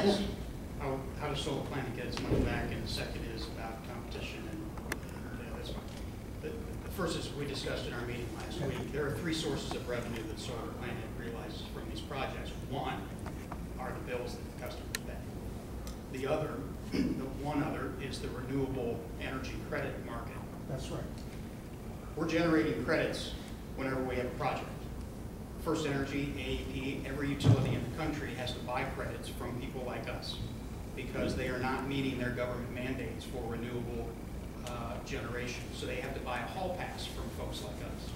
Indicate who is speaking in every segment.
Speaker 1: is how does Solar Planet get its money back, and the second is about competition, and that's fine. The first is we discussed in our meeting last week. There are three sources of revenue that Solar Planet realizes from these projects. One are the bills that the customers pay. The one other is the renewable energy credit market.
Speaker 2: That's right.
Speaker 1: We're generating credits whenever we have a project. First Energy, AEP, every utility in the country has to buy credits from people like us because they are not meeting their government mandates for renewable generation. So they have to buy a hall pass from folks like us.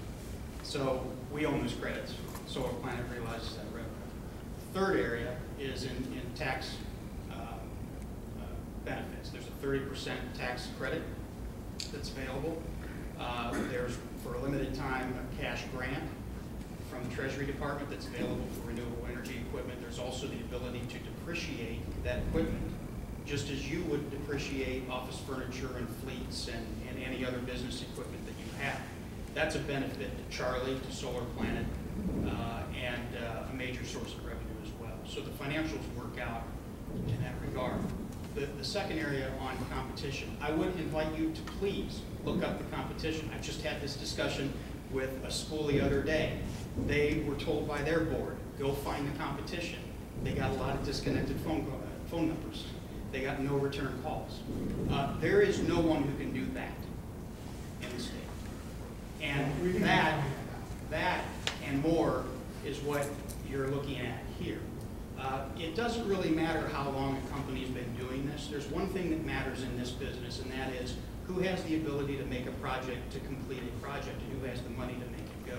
Speaker 1: So we own those credits. Solar Planet realizes that revenue. The third area is in tax benefits. There's a 30% tax credit that's available. There's, for a limited time, a cash grant from the Treasury Department that's available for renewable energy equipment. There's also the ability to depreciate that equipment, just as you would depreciate office furniture and fleets and any other business equipment that you have. That's a benefit to Charlie, to Solar Planet, and a major source of revenue as well. So the financials work out in that regard. The second area on competition, I would invite you to please look up the competition. I just had this discussion with a school the other day. They were told by their board, go find the competition. They got a lot of disconnected phone numbers. They got no return calls. There is no one who can do that in the state. And that and more is what you're looking at here. It doesn't really matter how long a company's been doing this. There's one thing that matters in this business, and that is who has the ability to make a project, to complete a project, and who has the money to make it go.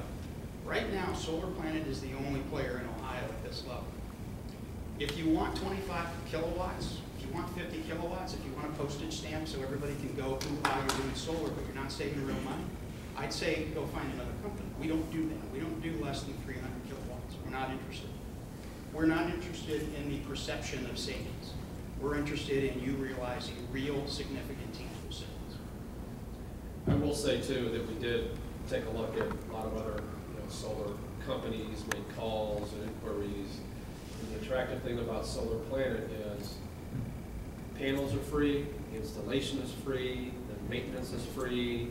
Speaker 1: Right now, Solar Planet is the only player in Ohio at this level. If you want 25 kilowatts, if you want 50 kilowatts, if you want a postage stamp so everybody can go, how you're doing solar, but you're not saving real money, I'd say go find another company. We don't do that. We don't do less than 300 kilowatts. We're not interested. We're not interested in the perception of savings. We're interested in you realizing real, significant, tangible savings.
Speaker 3: I will say, too, that we did take a look at a lot of other solar companies, made calls and inquiries. And the attractive thing about Solar Planet is panels are free, the installation is free, the maintenance is free.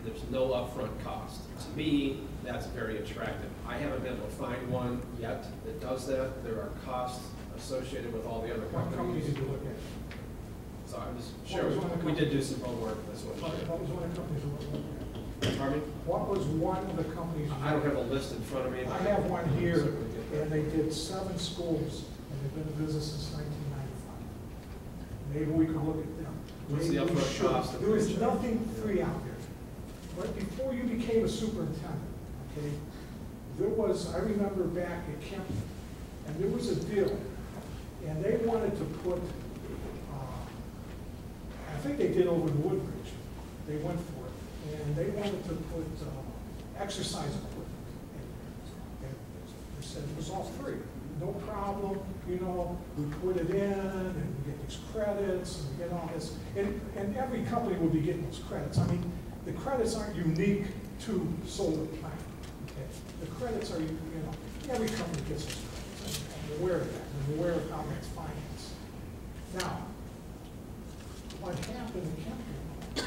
Speaker 3: There's no upfront cost. To me, that's very attractive. I haven't been able to find one yet that does that. There are costs associated with all the other companies.
Speaker 2: What companies did you look at?
Speaker 3: So I'm just sure we did do some homework. That's what.
Speaker 2: What was one of the companies you looked at?
Speaker 3: Pardon me?
Speaker 2: What was one of the companies?
Speaker 3: I don't have a list in front of me.
Speaker 2: I have one here, and they did 7 schools, and they've been in business since 1995. Maybe we could look at them.
Speaker 3: What's the upfront cost?
Speaker 2: There is nothing free out there. But before you became a superintendent, okay, there was, I remember back at Kemp, and there was a deal, and they wanted to put, I think they did over in Woodbridge, they went for it, and they wanted to put exercise equipment in there. They said it was all free, no problem, we put it in, and we get these credits, and we get all this, and every company would be getting those credits. I mean, the credits aren't unique to Solar Planet. Okay? The credits are, every company gets those credits. I'm aware of that. I'm aware of how that's financed. Now, what happened in Kemp,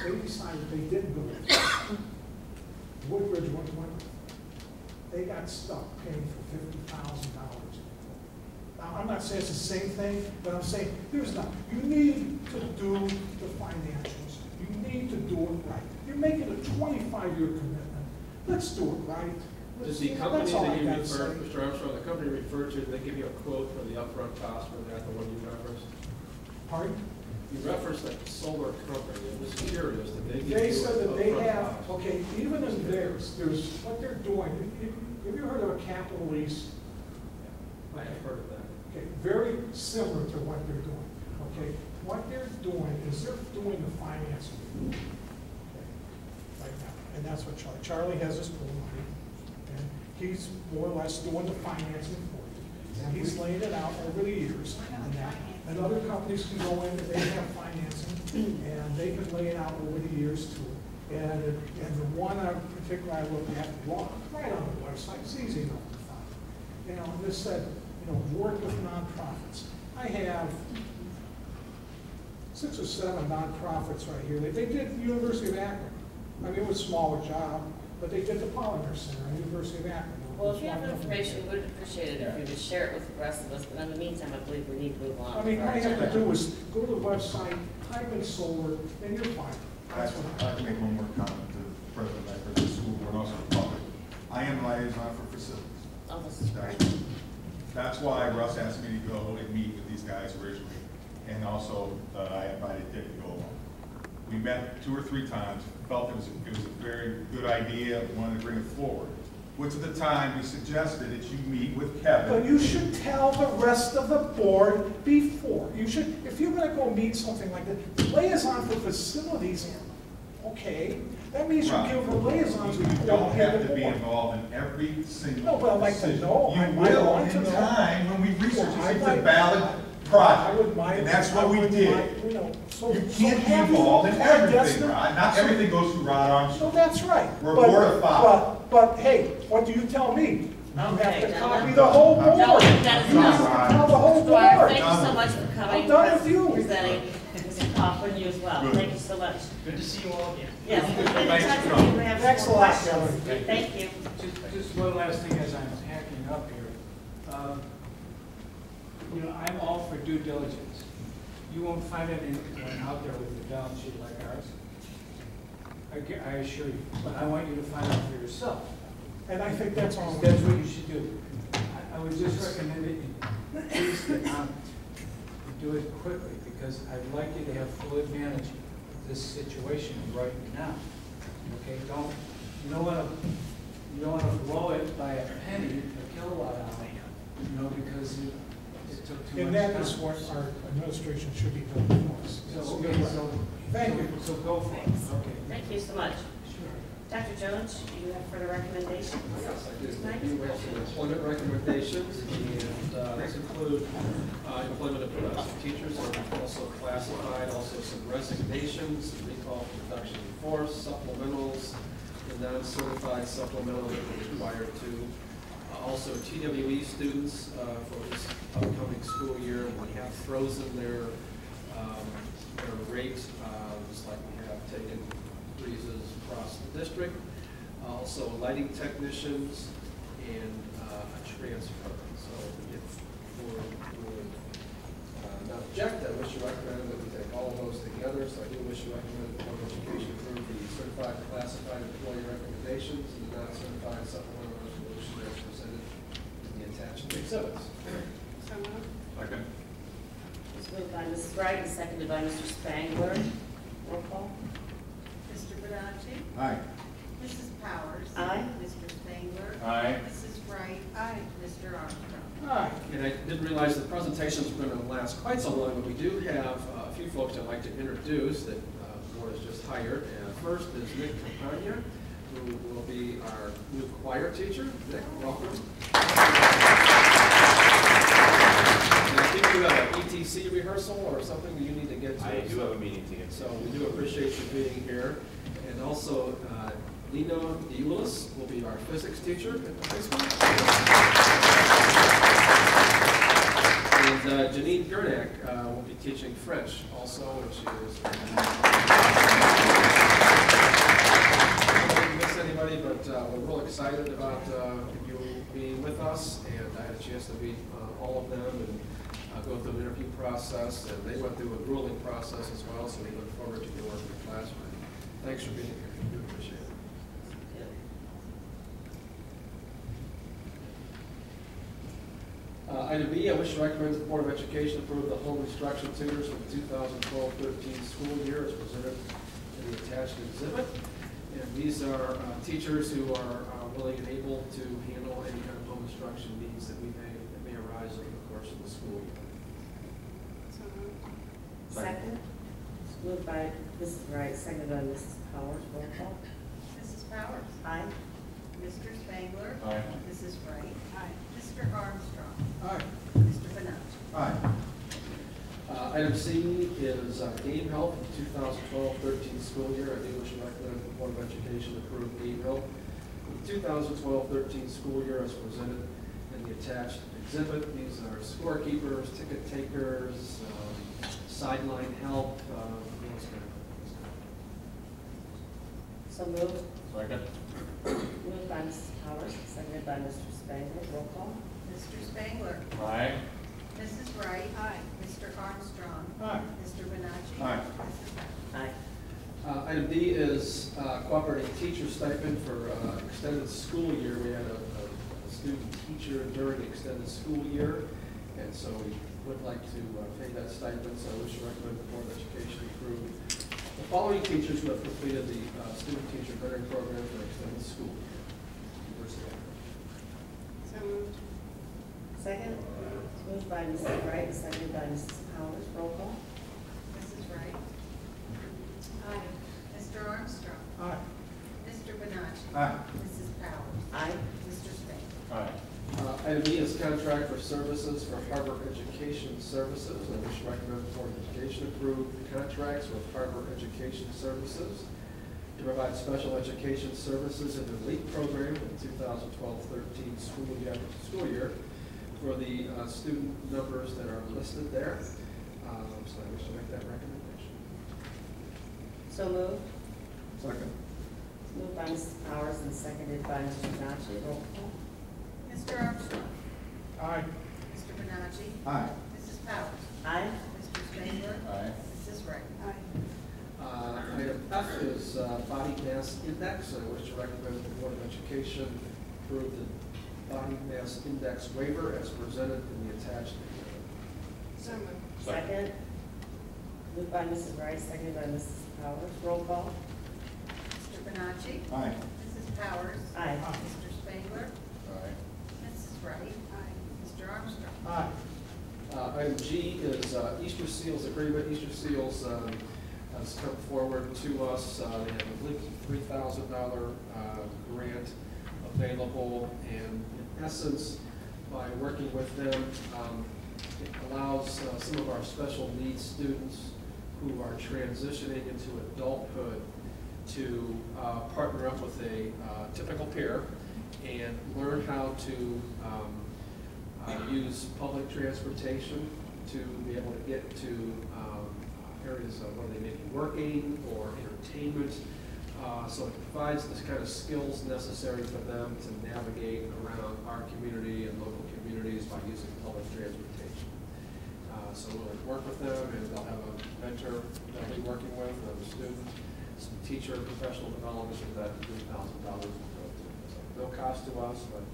Speaker 2: they decided they didn't go with Woodbridge went with it. They got stuck paying for $50,000. Now, I'm not saying it's the same thing, but I'm saying there's not. You need to do the financials. You need to do it right. You're making a 25-year commitment. Let's do it right.
Speaker 3: Does the company that you referred, Mr. Armstrong, the company referred to, they give you a quote for the upfront cost for that, the one you referenced?
Speaker 2: Pardon?
Speaker 3: You referenced that solar company. I'm just curious that they give you
Speaker 2: They said that they have,
Speaker 3: cost.
Speaker 2: okay, even in theirs, there's what they're doing. Have you heard of a capital lease?
Speaker 3: I have heard of that.
Speaker 2: Okay, very similar to what they're doing. Okay, what they're doing is they're doing the financing. Okay, right now, and that's what Charlie has his pool money, and he's more or less doing the financing for you, and he's laying it out over the years, and that. And other companies can go in and they have financing, and they can lay it out over the years too. And the one in particular I looked at, right on the website, it's easy enough to find. And this said, work with nonprofits. I had have 6 or 7 nonprofits right here. They did the University of Akron. I mean, it was a smaller job, but they did the Polymer Center at University of Akron.
Speaker 4: Well, if you have information, we would appreciate it if you would share it with the rest of us, but in the meantime, I believe we need to move on.
Speaker 2: I mean,
Speaker 4: with our
Speaker 2: all you have to
Speaker 4: agenda.
Speaker 2: do is go to the website, type in solar, and you're fine. That's what
Speaker 5: I'd like to make one more comment to the president of the school board and also the public. I am liaison for facilities.
Speaker 4: Oh, this is great.
Speaker 5: That's why Russ asked me to go and meet with these guys originally, and also I invited Dick to go along. We met 2 or 3 times, felt it was a very good idea, wanted to bring it forward. Which at the time we suggested that you meet with Kevin.
Speaker 2: But you should tell the rest of the board before. You should, if you're gonna go meet something like that, liaison for facilities, okay, that means you
Speaker 5: Right.
Speaker 2: give the liaisons.
Speaker 5: You
Speaker 2: report
Speaker 5: don't
Speaker 2: to
Speaker 5: have
Speaker 2: the
Speaker 5: to be
Speaker 2: board.
Speaker 5: involved in every single
Speaker 2: No, but I'd like to
Speaker 5: decision.
Speaker 2: know.
Speaker 5: You
Speaker 2: I
Speaker 5: will
Speaker 2: want to
Speaker 5: in
Speaker 2: know.
Speaker 5: time when we research
Speaker 2: Well,
Speaker 5: it's
Speaker 2: I'd
Speaker 5: a valid
Speaker 2: I
Speaker 5: project.
Speaker 2: wouldn't mind.
Speaker 5: And that's
Speaker 2: I
Speaker 5: what we
Speaker 2: wouldn't
Speaker 5: did.
Speaker 2: mind, you know, so-
Speaker 5: You
Speaker 2: so
Speaker 5: can't be
Speaker 2: have you-
Speaker 5: involved in
Speaker 2: that's
Speaker 5: everything,
Speaker 2: the-
Speaker 5: Rod. Not everything goes through Rod
Speaker 2: So
Speaker 5: Armstrong.
Speaker 2: that's right.
Speaker 5: We're
Speaker 2: But-
Speaker 5: board of 5.
Speaker 2: But hey, what do you tell me? You have
Speaker 4: Okay,
Speaker 2: to
Speaker 4: now
Speaker 2: copy
Speaker 4: let-
Speaker 2: the whole board.
Speaker 4: No, that is
Speaker 2: You
Speaker 4: enough.
Speaker 2: have to tell the whole
Speaker 4: Dwyer,
Speaker 2: board.
Speaker 4: thank you so much for coming.
Speaker 2: I'm done with you.
Speaker 4: Presenting, Mr. Kaufman, you as well.
Speaker 5: Good.
Speaker 4: Thank you so much.
Speaker 1: Good to see you all again.
Speaker 4: Yes, we've been in
Speaker 5: Thanks
Speaker 4: touch
Speaker 5: for
Speaker 4: with you. We have
Speaker 2: Thanks
Speaker 4: some
Speaker 2: a
Speaker 4: more
Speaker 2: lot,
Speaker 4: questions.
Speaker 2: Kelly.
Speaker 4: Thank you.
Speaker 6: Just one last thing as I'm packing up here. You know, I'm all for due diligence. You won't find anyone out there with a balance sheet like ours. I assure you, but I want you to find out for yourself.
Speaker 2: And I think that's all.
Speaker 6: That's what you should do. I would just recommend that you please get on it. And do it quickly, because I'd like you to have full advantage of this situation right now. Okay, you don't want to blow it by a penny, a kilowatt hour, you know, because it took too much
Speaker 2: And
Speaker 6: time.
Speaker 2: that is what our administration should be doing for us.
Speaker 6: So, okay, so.
Speaker 2: Thank you.
Speaker 6: So go for it, okay.
Speaker 4: Thank you so much.
Speaker 6: Sure.
Speaker 4: Dr. Jones, do you have further recommendations?
Speaker 3: Yes, I do.
Speaker 4: Tonight?
Speaker 3: We have some employment recommendations, and these include employment of domestic teachers, and also classified, also some resignations, recall for reduction in force, supplementals, the non-certified supplemental that we're required to. Also TWE students for this upcoming school year, we have frozen their rate, just like we have taken freezes across the district. Also lighting technicians and a transfer. So if the board would not object, I wish to recommend that we take all of those together. So I do wish to recommend that the Board of Education approve the certified classified employee recommendations and the non-certified supplemental resolution as presented in the attached exhibits.
Speaker 5: Okay.
Speaker 4: It's moved by Mrs. Wright and seconded by Mr. Spangler. Roll call.
Speaker 7: Mr. Bonacci?
Speaker 5: Aye.
Speaker 7: Mrs. Powers?
Speaker 4: Aye.
Speaker 7: Mr. Spangler?
Speaker 5: Aye.
Speaker 7: Mrs. Wright? Aye. Mr. Armstrong?
Speaker 2: Aye.
Speaker 3: And I didn't realize the presentations were going to last quite so long, but we do have a few folks I'd like to introduce that the board has just hired. And first is Nick Campagna, who will be our new choir teacher. Nick, welcome. And I think you have an ETC rehearsal or something that you need to get to.
Speaker 8: I do have a meeting to get to.
Speaker 3: So we do appreciate you being here. And also, Lino Eulis will be our physics teacher at the high school. And Janine Gernak will be teaching French also, and she is. I don't miss anybody, but we're real excited about you being with us. And I had a chance to meet all of them and go through the interview process. And they went through a grueling process as well, so we look forward to your work in the classroom. Thanks for being here. We do appreciate it. Item B, I wish to recommend that the Board of Education approve the home instruction tutors for the 2012-13 school year as presented in the attached exhibit. And these are teachers who are willing and able to handle any kind of home instruction needs that may arise over the course of the school year.
Speaker 4: Second. It's moved by Mrs. Wright, seconded by Mrs. Powers. Roll call.
Speaker 7: Mrs. Powers?
Speaker 4: Aye.
Speaker 7: Mr. Spangler?
Speaker 5: Aye.
Speaker 7: Mrs. Wright? Aye. Mr. Armstrong?
Speaker 2: Aye.
Speaker 7: Mr. Bonacci?
Speaker 5: Aye.
Speaker 3: Item C is game health for the 2012-13 school year. I do wish to recommend that the Board of Education approve game health for the 2012-13 school year as presented in the attached exhibit. These are scorekeepers, ticket takers, sideline help, those kind of
Speaker 4: So moved.
Speaker 5: Second.
Speaker 4: Moved by Mrs. Powers, seconded by Mr. Spangler. Roll call.
Speaker 7: Mr. Spangler.
Speaker 5: Aye.
Speaker 7: Mrs. Wright. Aye. Mr. Armstrong.
Speaker 2: Aye.
Speaker 7: Mr. Benacci.
Speaker 5: Aye.
Speaker 7: Mrs. Powers.
Speaker 4: Aye.
Speaker 3: Item D is cooperating teacher stipend for extended school year. We had a student teacher during the extended school year, and so we would like to pay that stipend, so I wish to recommend the Board of Education approve the following teachers who have completed the student teacher veteran program for extended school year.
Speaker 7: So moved.
Speaker 4: Second. Moved by Mrs. Wright, seconded by Mrs. Powers. Roll call.
Speaker 7: Mrs. Wright. Aye. Mr. Armstrong.
Speaker 2: Aye.
Speaker 7: Mr. Benacci.
Speaker 5: Aye.
Speaker 7: Mrs. Powers.
Speaker 4: Aye.
Speaker 7: Mr. Spangler.
Speaker 5: Aye.
Speaker 3: Item E is contract for services for Harbor Education Services. I wish to recommend the Board of Education approve the contracts with Harbor Education Services to provide special education services in the LEAP program in the 2012-13 school year for the student numbers that are listed there. So I wish to make that recommendation.
Speaker 4: So moved.
Speaker 5: Second.
Speaker 4: Moved by Mrs. Powers and seconded by Mr. Benacci. Roll call.
Speaker 7: Mr. Armstrong.
Speaker 2: Aye.
Speaker 7: Mr. Benacci.
Speaker 5: Aye.
Speaker 7: Mrs. Powers.
Speaker 4: Aye.
Speaker 7: Mr. Spangler.
Speaker 5: Aye.
Speaker 7: Mrs. Wright.
Speaker 3: Item F is body mass index. I wish to recommend the Board of Education approve the body mass index waiver as presented in the attached.
Speaker 7: So moved.
Speaker 4: Second. Moved by Mrs. Wright, seconded by Mrs. Powers. Roll call.
Speaker 7: Mr. Benacci.
Speaker 5: Aye.
Speaker 7: Mrs. Powers.
Speaker 4: Aye.
Speaker 7: Mr. Spangler.
Speaker 5: Aye.
Speaker 7: Mrs. Wright. Mr. Armstrong.
Speaker 2: Aye.
Speaker 3: Item G is Easter Seals agreement. Easter Seals has come forward to us. They have a $3,000 grant available, and in essence, by working with them, it allows some of our special needs students who are transitioning into adulthood to partner up with a typical peer and learn how to use public transportation to be able to get to areas where they may be working or entertainment. So it provides this kind of skills necessary for them to navigate around our community and local communities by using public transportation. So we'll work with them, and they'll have a mentor they'll be working with, a student, some teacher, professional development, and that $3,000 will go to. So no cost to us, but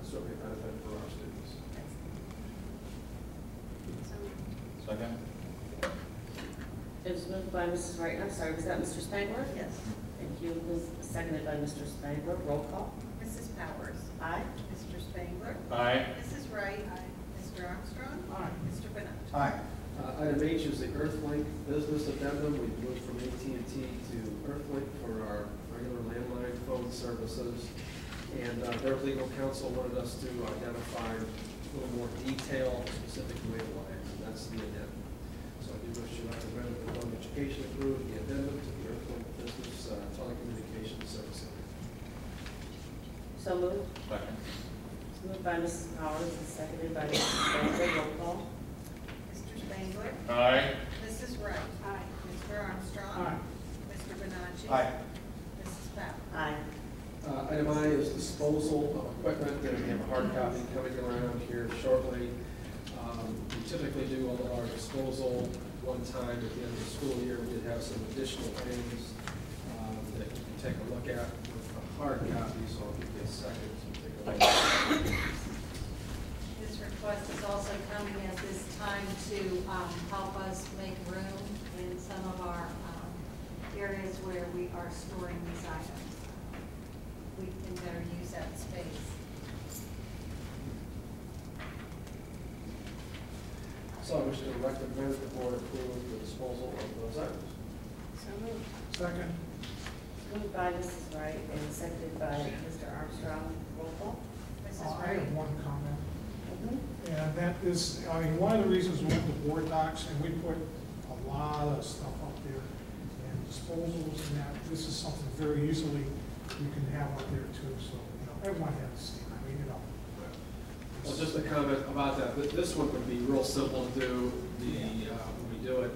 Speaker 3: certainly a benefit for our students.
Speaker 5: Second.
Speaker 4: It was moved by Mrs. Wright. I'm sorry, was that Mr. Spangler?
Speaker 7: Yes.
Speaker 4: Thank you. It was seconded by Mr. Spangler. Roll call.
Speaker 7: Mrs. Powers.
Speaker 4: Aye.
Speaker 7: Mr. Spangler.
Speaker 5: Aye.
Speaker 7: Mrs. Wright. Mr. Armstrong.
Speaker 2: Aye.
Speaker 7: Mr. Benacci.
Speaker 5: Aye.
Speaker 3: Item H is the Earthlink business addendum. We've moved from AT&T to Earthlink for our regular landline phone services. And their legal counsel wanted us to identify a little more detail, specific legal lines, and that's the addendum. So I do wish to recommend that the Board of Education approve the addendum to the Earthlink business telecommunications service.
Speaker 4: So moved.
Speaker 5: Second.
Speaker 4: Moved by Mrs. Powers and seconded by Mrs. Spangler. Roll call.
Speaker 7: Mr. Spangler.
Speaker 5: Aye.
Speaker 7: Mrs. Wright. Mr. Armstrong.
Speaker 2: Aye.
Speaker 7: Mr. Benacci.
Speaker 5: Aye.
Speaker 7: Mrs. Powers.
Speaker 4: Aye.
Speaker 3: Item I is disposal of equipment. We're going to have a hard copy coming around here shortly. We typically do all of our disposal one time at the end of the school year. We did have some additional things that you can take a look at with a hard copy, so I'll give you a second to take a look.
Speaker 8: This request is also coming at this time to help us make room in some of our areas where we are storing these items. We can better use that space.
Speaker 3: So I wish to recommend the board approve the disposal of those items.
Speaker 4: So moved.
Speaker 2: Second.
Speaker 4: Moved by Mrs. Wright and seconded by Mr. Armstrong. Roll call.
Speaker 7: Mrs.
Speaker 2: I
Speaker 7: Wright.
Speaker 2: have one comment.
Speaker 4: Mm-hmm.
Speaker 2: And that is, I mean, one of the reasons we went to board docs, and we put a lot of stuff up there, and disposals and that, this is something very easily you can have up there too, so, you know, everyone has to see, I mean, you know.
Speaker 3: Well, just a comment about that. This one would be real simple to do. When we do it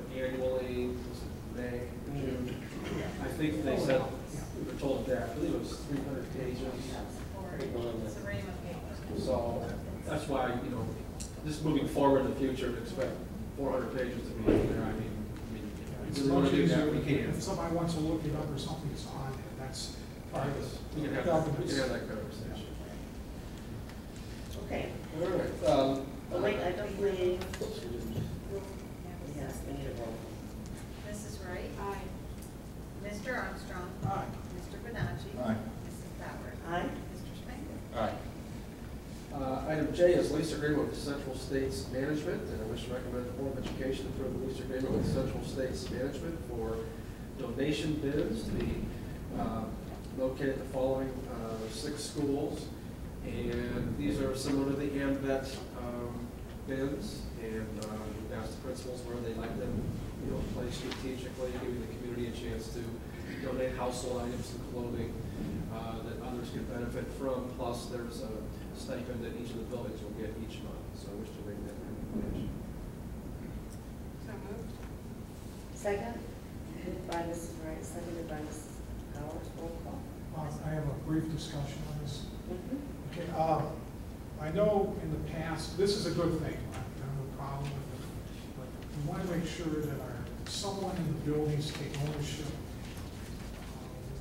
Speaker 3: that's why, you know, just moving forward in the future, expect 400 pages to be in there. I mean,
Speaker 2: It's
Speaker 3: if we want
Speaker 2: much
Speaker 3: to do
Speaker 2: easier,
Speaker 3: that, we can.
Speaker 2: if somebody wants to look it up or something, it's on there, that's part of
Speaker 3: We can
Speaker 2: the
Speaker 3: have, we can have that conversation.
Speaker 4: Okay.
Speaker 3: All right.
Speaker 4: Oh, wait, I don't believe, yes, we need a roll.
Speaker 7: Mrs. Wright? Aye. Mr. Armstrong?
Speaker 2: Aye.
Speaker 7: Mr. Benacci?
Speaker 5: Aye.
Speaker 7: Mrs. Powers?
Speaker 4: Aye.
Speaker 7: Mr. Spangler?
Speaker 5: Aye.
Speaker 3: Item J is lease agreement with Central States Management, and I wish to recommend the Board of Education approve the lease agreement with Central States Management for donation bins to be located at the following 6 schools. And these are similar to the AMVET bins, and we've asked the principals where they'd like them, you know, placed strategically, giving the community a chance to donate household items and clothing that others can benefit from, plus there's a stipend that each of the buildings will get each month, so I wish to make that recommendation.
Speaker 7: So moved.
Speaker 4: Second? Moved by Mrs. Wright, seconded by Mrs. Powers, roll call.
Speaker 2: I have a brief discussion on this.
Speaker 4: Mhm.
Speaker 2: Okay, I know in the past, this is a good thing, I have no problem with it, but we want to make sure that someone in the buildings take ownership.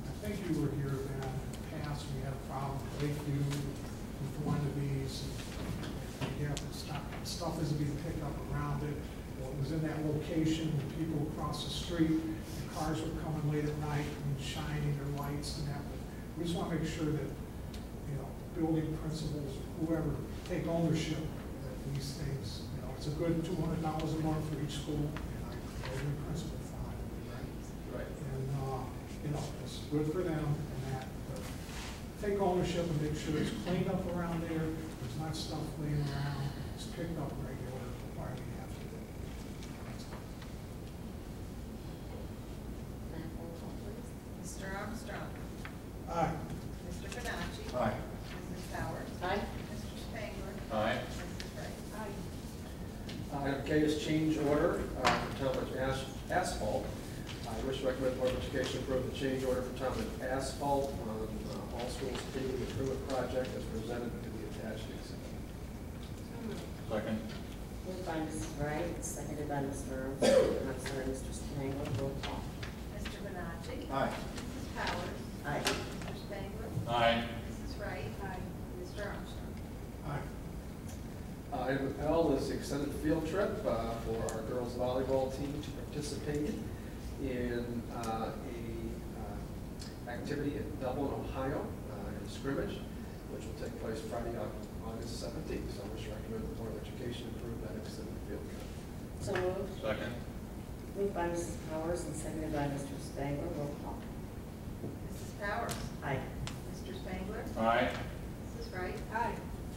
Speaker 2: I think you were here then, in the past, we had a problem with Lakeview, with one of these, and you have stuff isn't being picked up around it, or it was in that location, when people across the street, the cars were coming late at night and shining their lights and that, but we just want to make sure that building principals, whoever, take ownership of these things. You know, it's a good $200 a month for each school, and every principal fine, right?
Speaker 3: Right.
Speaker 2: And, it's good for them and that, but take ownership and make sure it's cleaned up around there, there's not stuff laying around, it's picked up regular, why we have to do it.
Speaker 4: Matt, roll call, please.
Speaker 7: Mr. Armstrong?
Speaker 2: Aye.
Speaker 7: Mr. Benacci?
Speaker 5: Aye.
Speaker 7: Mrs. Powers?
Speaker 4: Aye.
Speaker 7: Mr. Spangler?
Speaker 5: Aye.
Speaker 7: Mrs. Wright? Aye.
Speaker 3: Item K is change order for Talmadge Asphalt. I wish to recommend the Board of Education approve the change order for Talmadge Asphalt on all schools paving improvement project as presented to the attached exhibit.
Speaker 7: So moved.
Speaker 5: Second.
Speaker 4: Moved by Mrs. Wright, seconded by Mr. Armstrong, I'm sorry, Mr. Spangler, roll call.
Speaker 7: Mr. Benacci?
Speaker 5: Aye.
Speaker 7: Mrs. Powers?
Speaker 4: Aye.
Speaker 7: Mr. Spangler?
Speaker 5: Aye.
Speaker 7: Mrs. Wright? Aye. Mr. Armstrong?
Speaker 2: Aye.
Speaker 3: Item L is the extended field trip for our girls volleyball team to participate in a activity in Dublin, Ohio, in scrimmage, which will take place Friday, August 17th. So I wish to recommend the Board of Education approve that extended field trip.
Speaker 4: So moved.
Speaker 5: Second.
Speaker 4: Moved by Mrs. Powers and seconded by Mr. Spangler, roll call.
Speaker 7: Mrs. Powers?
Speaker 4: Aye.
Speaker 7: Mr. Spangler?
Speaker 5: Aye.
Speaker 7: Mrs. Wright? Aye.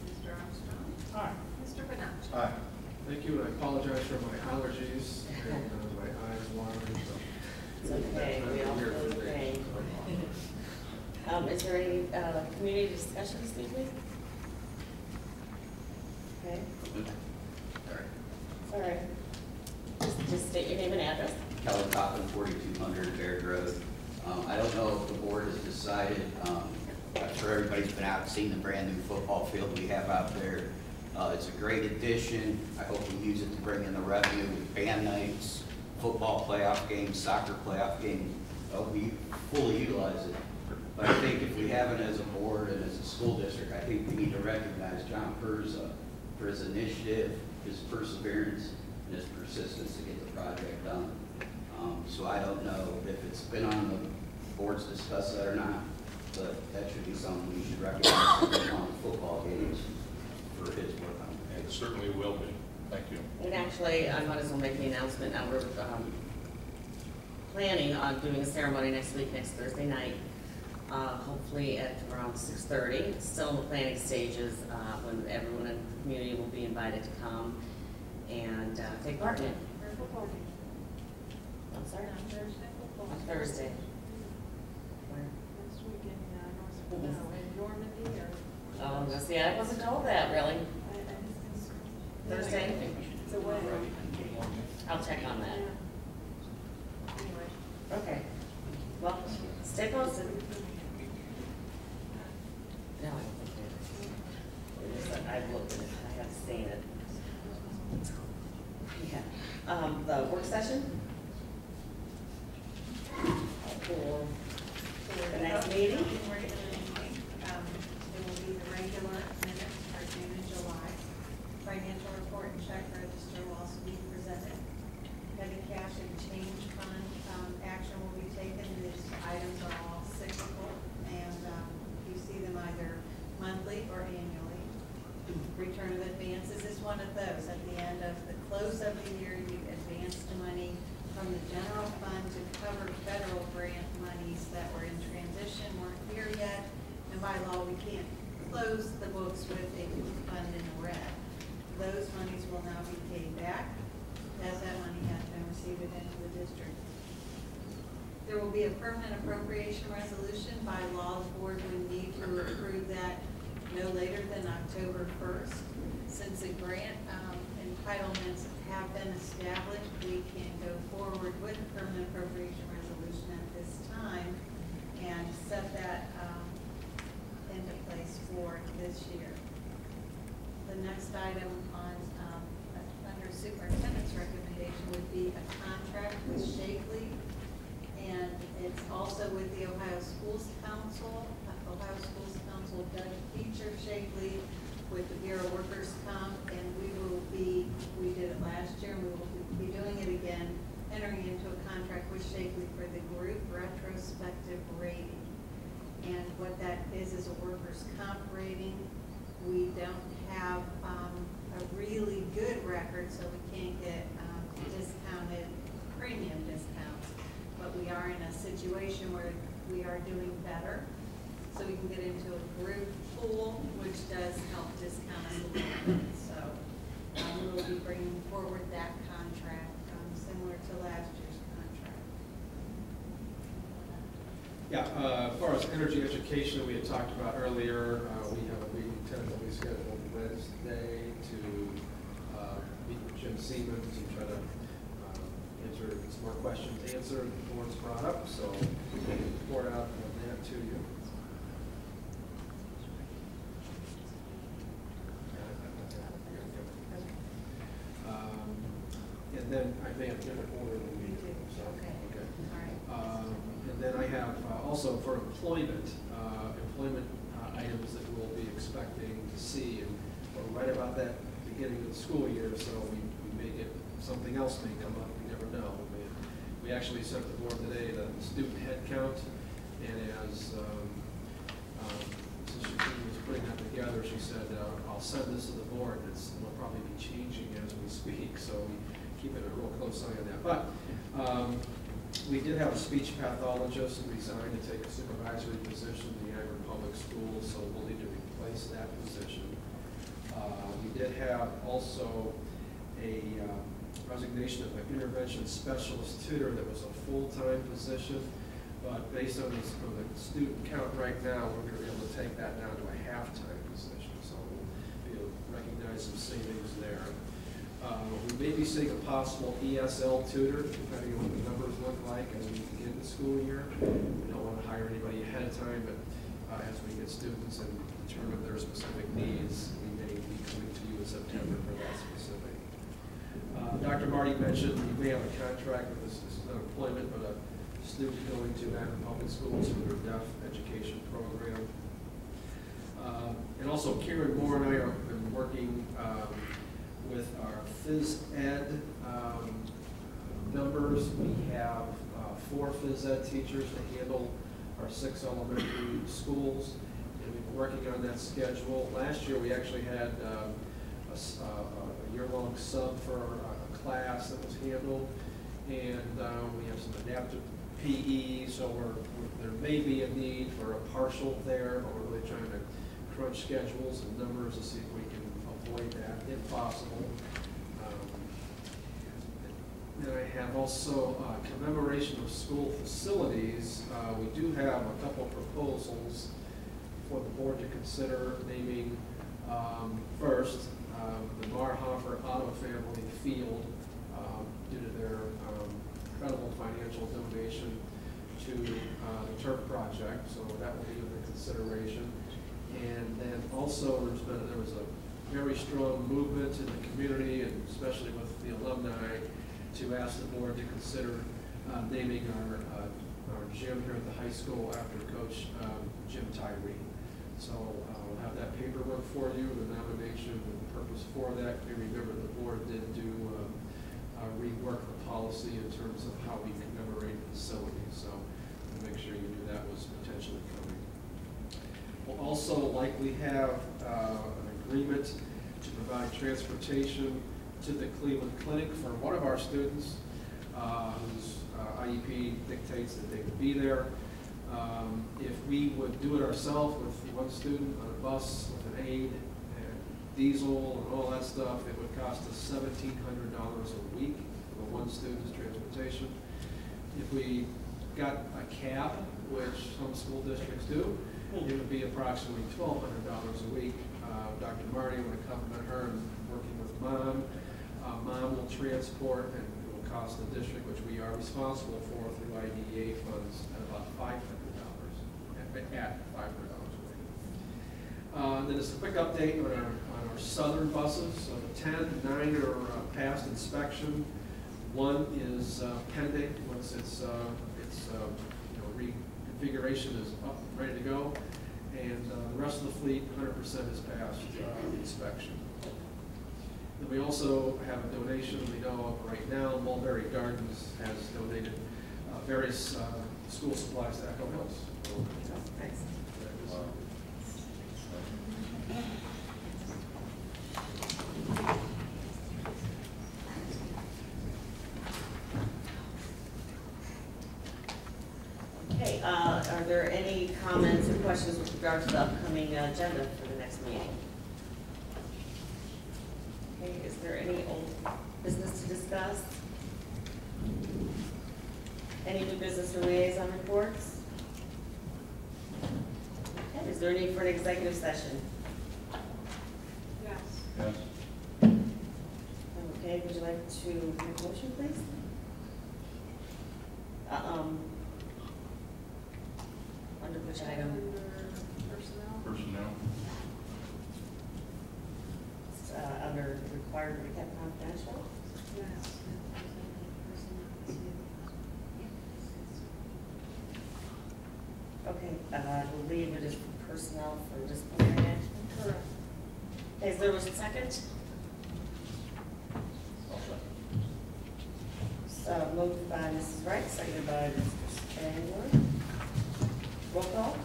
Speaker 7: Mr. Armstrong?
Speaker 2: Aye.
Speaker 7: Mr. Benacci?
Speaker 5: Aye.
Speaker 3: Thank you, and I apologize for my allergies and my eyes watering. So
Speaker 4: It's okay, we all feel the pain. Is there any community discussion this evening? Okay. Sorry. Just state your name and address.
Speaker 9: Kelly Coppin, 4200 Baird Road. I don't know if the board has decided, I'm sure everybody's been out and seen the brand new football field we have out there. It's a great addition. I hope we use it to bring in the revenue with band nights, football playoff games, soccer playoff games. We fully utilize it. But I think if we have it as a board and as a school district, I think we need to recognize John Perza for his initiative, his perseverance, and his persistence to get the project done. So I don't know if it's been on the boards to discuss that or not, but that should be something we should recognize on football games for his work on it.
Speaker 5: It certainly will be. Thank you.
Speaker 4: And actually, I might as well make the announcement now. We're planning on doing a ceremony next week, next Thursday night, hopefully at around 6:30. It's still in the planning stages, when everyone in the community will be invited to come and take part in it. I'm sorry? On Thursday. Where?
Speaker 7: Next week in Normandy or?
Speaker 4: Oh, no, see, I wasn't told that, really. Thursday?
Speaker 7: It's away.
Speaker 4: I'll check on that.
Speaker 7: Anyway.
Speaker 4: Okay. Well, stay posted. No, I don't think it is. I've looked at it. I The work session for the next meeting.
Speaker 8: We're gonna meeting. It will be the regular minutes for June and July. Financial report and check register will also be presented. Petty cash and change fund, action will be taken. These items are all cyclical, and you see them either monthly or annually. Return of advances is one of those. At the end of the close of the year, you advance the money from the general fund to cover federal grant monies that were in transition, weren't here yet, and by law, we can't close the books with a fund in the red. Those monies will now be paid back as that money has been received into the district. There will be a permanent appropriation resolution. By law, the board would need to approve that no later than October 1st. Since the grant entitlements have been established, we can go forward with a permanent appropriation resolution at this time and set that into place for this year. The next item on under superintendent's recommendation would be a contract with Shakely, and it's also with the Ohio Schools Council. Ohio Schools Council does feature Shakely with the Bureau of Workers' Comp, and we did it last year, and we will be doing it again, entering into a contract with Shakely for the group retrospective rating. And what that is a workers' comp rating. We don't have a really good record, so we can't get discounted premium discounts, but we are in a situation where we are doing better. So we can get into a group pool, which does help discount us a little bit. So we will be bringing forward that contract, similar to last year's contract.
Speaker 3: Yeah, as far as energy education, we had talked about earlier, we have a meeting tentatively scheduled Wednesday to meet with Jim Seaman to try to answer some more questions answered the board's brought up. So we'll report out on that to you. And then I may have different order than we do. So,
Speaker 8: Okay. All right.
Speaker 3: And then I have also for employment items that we'll be expecting to see, and we're right about that beginning of the school year, so we may get something else may come up. We never know. We actually sent the board today the student head count, and as since she was putting that together, she said, "I'll send this to the board. It'll probably be changing as we speak." So we keeping a real close eye on that. But we did have a speech pathologist resign to take a supervisory position in the Niagara Public Schools, so we'll need to replace that position. We did have also a resignation of an intervention specialist tutor that was a full-time position, but based on the student count right now, we're going to be able to take that down to a half-time position, so we'll recognize some savings there. We may be seeing a possible ESL tutor, depending on what the numbers look like as we begin the school year. We don't want to hire anybody ahead of time, but as we get students and determine their specific needs, we may be coming to you in September for that specific. Dr. Marty mentioned we may have a contract with this is not employment, but a student going to Akron Public Schools for their deaf education program. And also Karen Moore and I have been working with our phys ed numbers. We have 4 phys ed teachers to handle our 6 elementary schools, and we've been working on that schedule. Last year we actually had a year-long sub for a class that was handled, and we have some adaptive PE, so there may be a need for a partial there, but we're really trying to crunch schedules and numbers to see if we can avoid that if possible. Then I have also commemoration of school facilities. We do have a couple of proposals for the board to consider, naming first the Marhofer Auto Family Field due to their incredible financial donation to the turf project, so that will be under consideration. And then also there was a very strong movement in the community, and especially with the alumni, to ask the board to consider naming our gym here at the high school after Coach Jim Tyree. So we'll have that paperwork for you, the nomination and the purpose for that. You remember the board did do rework the policy in terms of how we commemorate the facility. So we'll make sure you knew that was potentially coming. We'll also likely have an agreement to provide transportation to the Cleveland Clinic for one of our students whose IEP dictates that they would be there. If we would do it ourselves with one student on a bus with an aide and diesel and all that stuff, it would cost us $1,700 a week for one student's transportation. If we got a cab, which some school districts do, it would be approximately $1,200 a week. Dr. Marty, I want to compliment her on working with Mom. Mom will transport and it will cost the district, which we are responsible for through IDEA funds, at about $500 a week. Then just a quick update on our southern buses. So the 10, 9 are past inspection. 1 is pending. Once its reconfiguration is up, ready to go. And the rest of the fleet, 100% is passed inspection. And we also have a donation we know of right now. Mulberry Gardens has donated various school supplies to Echo Hills.
Speaker 4: Thanks. Okay, are there any comments or questions with regard to the upcoming agenda for the next meeting? Okay, is there any old business to discuss? Any new business or liaison reports? Okay, is there any for an executive session?
Speaker 7: Yes.
Speaker 5: Yes.
Speaker 4: Okay, would you like to make a motion, please? Under which item?
Speaker 7: Under personnel.
Speaker 5: Personnel.
Speaker 4: Under required to be kept confidential?
Speaker 7: Yes.
Speaker 4: Okay, I believe it is for personnel for disciplinary action.
Speaker 7: Correct.
Speaker 4: Okay, is there a second? So moved by Mrs. Wright, seconded by Mr. Spangler. Roll call?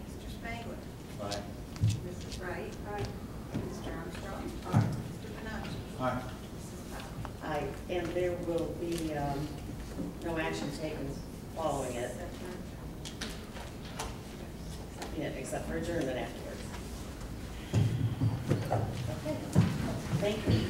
Speaker 8: Mr. Spangler.
Speaker 5: Aye.
Speaker 8: Mrs. Wright.
Speaker 7: Aye.
Speaker 8: Mr. Armstrong. Aye. Mr. Panacci.
Speaker 5: Aye.
Speaker 8: Mrs. Powell.
Speaker 4: Aye, and there will be no action taken following it, yeah, except for adjournment afterwards. Okay, thank you.